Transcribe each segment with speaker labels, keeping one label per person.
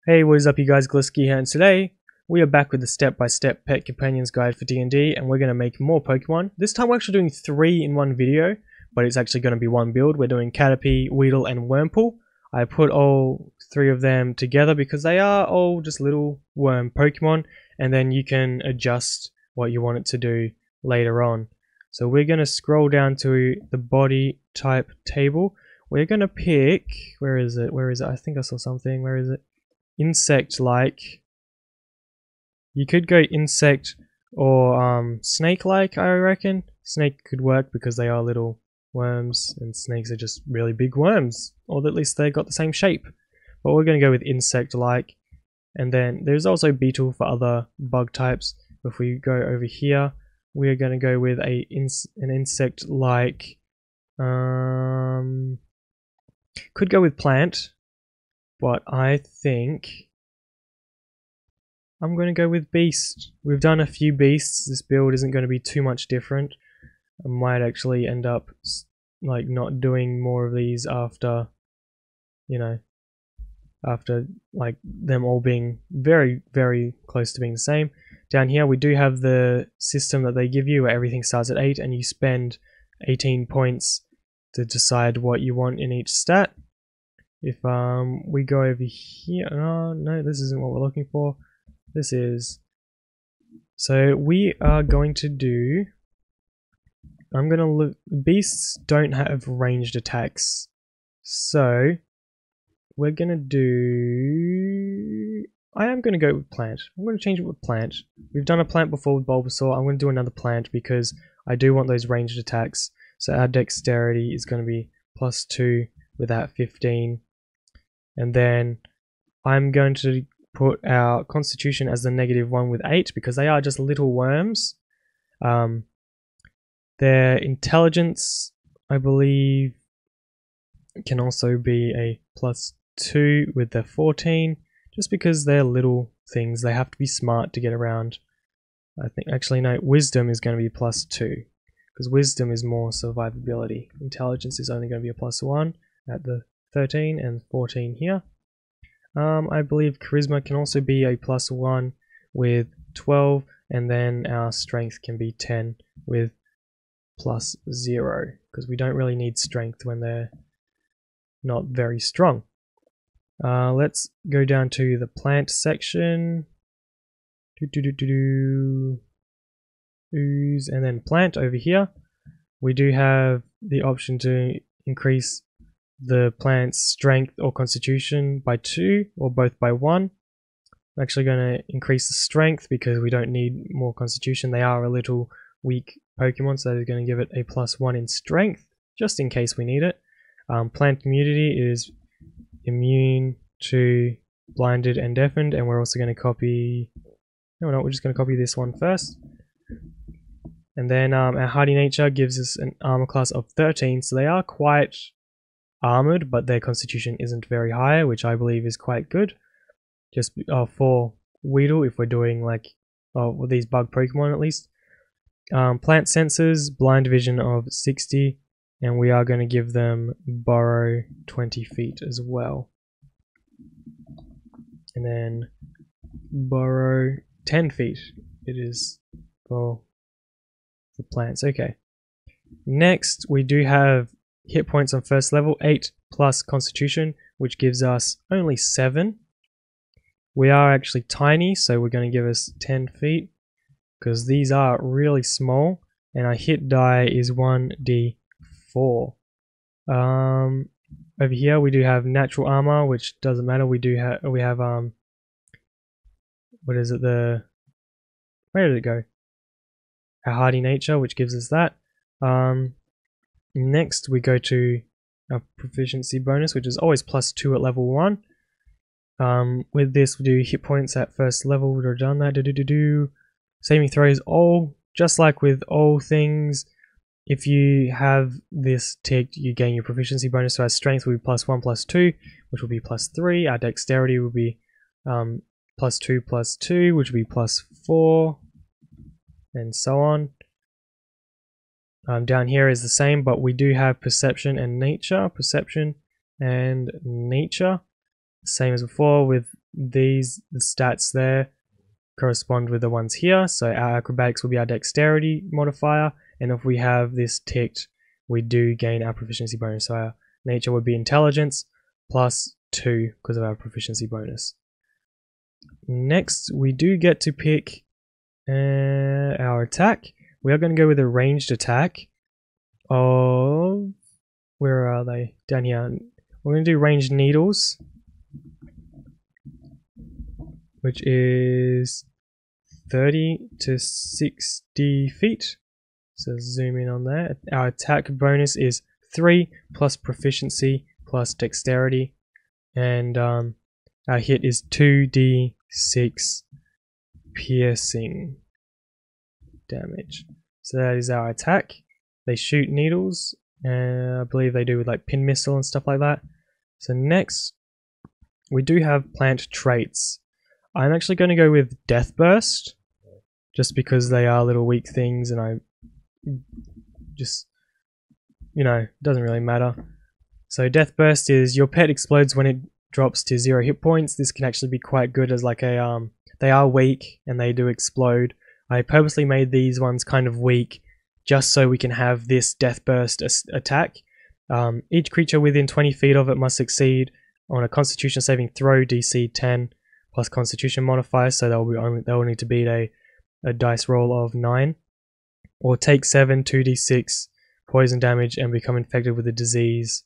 Speaker 1: Hey, what is up you guys, GLISKEY here, and today we are back with the step-by-step pet companions guide for D&D, and we're going to make more Pokemon. This time we're actually doing 3 in one video, but it's actually going to be one build. We're doing Caterpie, Weedle, and Wurmple. I put all 3 of them together because they are all just little worm Pokemon, and then you can adjust what you want it to do later on. So we're going to scroll down to the body type table. We're going to pick, where is it? I think I saw something, where is it? Insect-like. You could go insect or snake-like, I reckon. Snake could work because they are little worms, and snakes are just really big worms, or at least they got the same shape. But we're going to go with insect-like, and then there's also beetle for other bug types. If we go over here, we're going to go with an insect-like. Could go with plant. But I think I'm going to go with beast. We've done a few beasts. This build isn't going to be too much different. I might actually end up like not doing more of these after, after like them all being very, very close to being the same. Down here we do have the system that they give you where everything starts at 8 and you spend 18 points to decide what you want in each stat. If we go over here, no, this isn't what we're looking for. This is, so we are going to do, I'm going to look, beasts don't have ranged attacks, so we're going to do, I am going to go with plant. I'm going to change it with plant. We've done a plant before with Bulbasaur. I'm going to do another plant because I do want those ranged attacks. So our dexterity is going to be +2 with that 15. And then I'm going to put our constitution as the -1 with 8 because they are just little worms. Their intelligence, I believe, can also be a +2 with their 14, just because they're little things. They have to be smart to get around. I think, actually no, wisdom is going to be +2 because wisdom is more survivability. Intelligence is only going to be a +1 at the 13 and 14 here. I believe charisma can also be a +1 with 12, and then our strength can be 10 with +0 because we don't really need strength when they're not very strong. Let's go down to the plant section. Ooze, and then plant over here. We do have the option to increase the plant's strength or constitution by 2 or both by 1. I'm actually going to increase the strength because we don't need more constitution. They are a little weak Pokemon, so they're going to give it a +1 in strength just in case we need it. Plant immunity is immune to blinded and deafened, and we're also going to copy, no, we're not, we're just going to copy this one first. And then our hardy nature gives us an armor class of 13, so they are quite armored, but their constitution isn't very high, which I believe is quite good. Just for Weedle, if we're doing like with these bug Pokemon at least. Plant senses, blind vision of 60, and we are going to give them burrow 20 feet as well. And then burrow 10 feet it is for plants. Okay. Next we do have hit points on first level, 8 plus constitution, which gives us only 7. We are actually tiny, so we're going to give us 10 feet because these are really small, and our hit die is 1d4. Over here we do have natural armor, which doesn't matter. We have what is it, where did it go? Our hardy nature, which gives us that. Next we go to our proficiency bonus, which is always +2 at level 1. With this we do hit points at first level. We've done that. Saving throws, all just like with all things, if you have this ticked you gain your proficiency bonus. So our strength will be +1 +2, which will be +3. Our dexterity will be +2 +2, which will be +4, and so on. Down here is the same, but we do have perception and nature. Perception and nature, same as before, with the stats there correspond with the ones here. So our acrobatics will be our dexterity modifier, and if we have this ticked, we do gain our proficiency bonus. So our nature would be intelligence plus 2 because of our proficiency bonus. Next, we do get to pick our attack. We are going to go with a ranged attack of, where are they? Down here. We're going to do ranged needles, which is 30 to 60 feet. So zoom in on that. Our attack bonus is 3 plus proficiency plus dexterity, and our hit is 2d6 piercing damage. So that is our attack. They shoot needles, and I believe they do with like pin missile and stuff like that. So next, we do have plant traits. I'm actually going to go with Death Burst, just because they are little weak things, and I just, you know, doesn't really matter. So Death Burst is your pet explodes when it drops to 0 hit points. This can actually be quite good as like a they are weak and they do explode. I purposely made these ones kind of weak just so we can have this Death Burst attack. Each creature within 20 feet of it must succeed on a Constitution saving throw DC 10 plus Constitution modifier, so they'll need to beat a dice roll of 9, or take 7 2d6 poison damage and become infected with a disease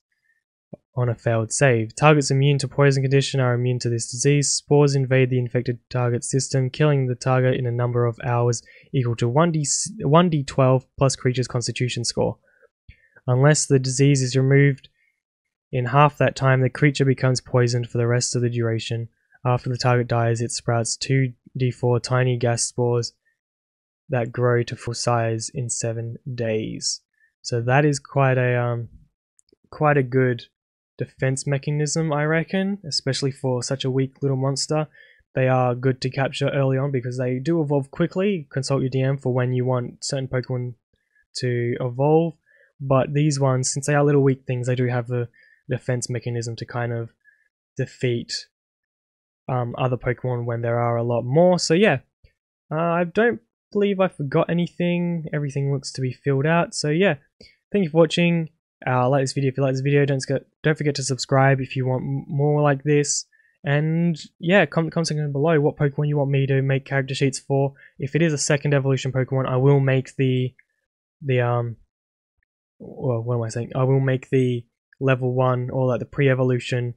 Speaker 1: on a failed save. Targets immune to poison condition are immune to this disease. Spores invade the infected target system, killing the target in a number of hours equal to 1d12 plus creature's constitution score. Unless the disease is removed in half that time, the creature becomes poisoned for the rest of the duration. After the target dies, it sprouts 2d4 tiny gas spores that grow to full size in 7 days. So that is quite a good defense mechanism, I reckon, especially for such a weak little monster. They are good to capture early on because they do evolve quickly. Consult your DM for when you want certain Pokemon to evolve, but these ones, since they are little weak things, they do have the defense mechanism to kind of defeat other Pokemon when there are a lot more. So yeah, I don't believe I forgot anything. Everything looks to be filled out. So yeah, thank you for watching. Like this video if you like this video. Don't forget to subscribe if you want more like this. And yeah, comment section below what Pokemon you want me to make character sheets for. If it is a second evolution Pokemon, I will make well, what am I saying? I will make the level 1 or like the pre-evolution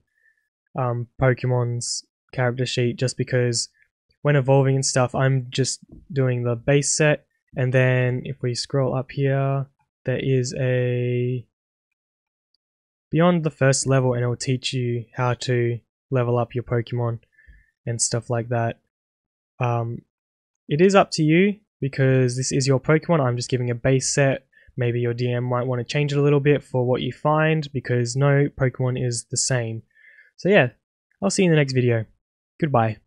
Speaker 1: Pokemon's character sheet, just because when evolving and stuff, I'm just doing the base set, and then if we scroll up here, there is a beyond the first level, and it will teach you how to level up your Pokemon and stuff like that. It is up to you because this is your Pokemon. I'm just giving a base set. Maybe your DM might want to change it a little bit for what you find, because no Pokemon is the same. So yeah, I'll see you in the next video. Goodbye.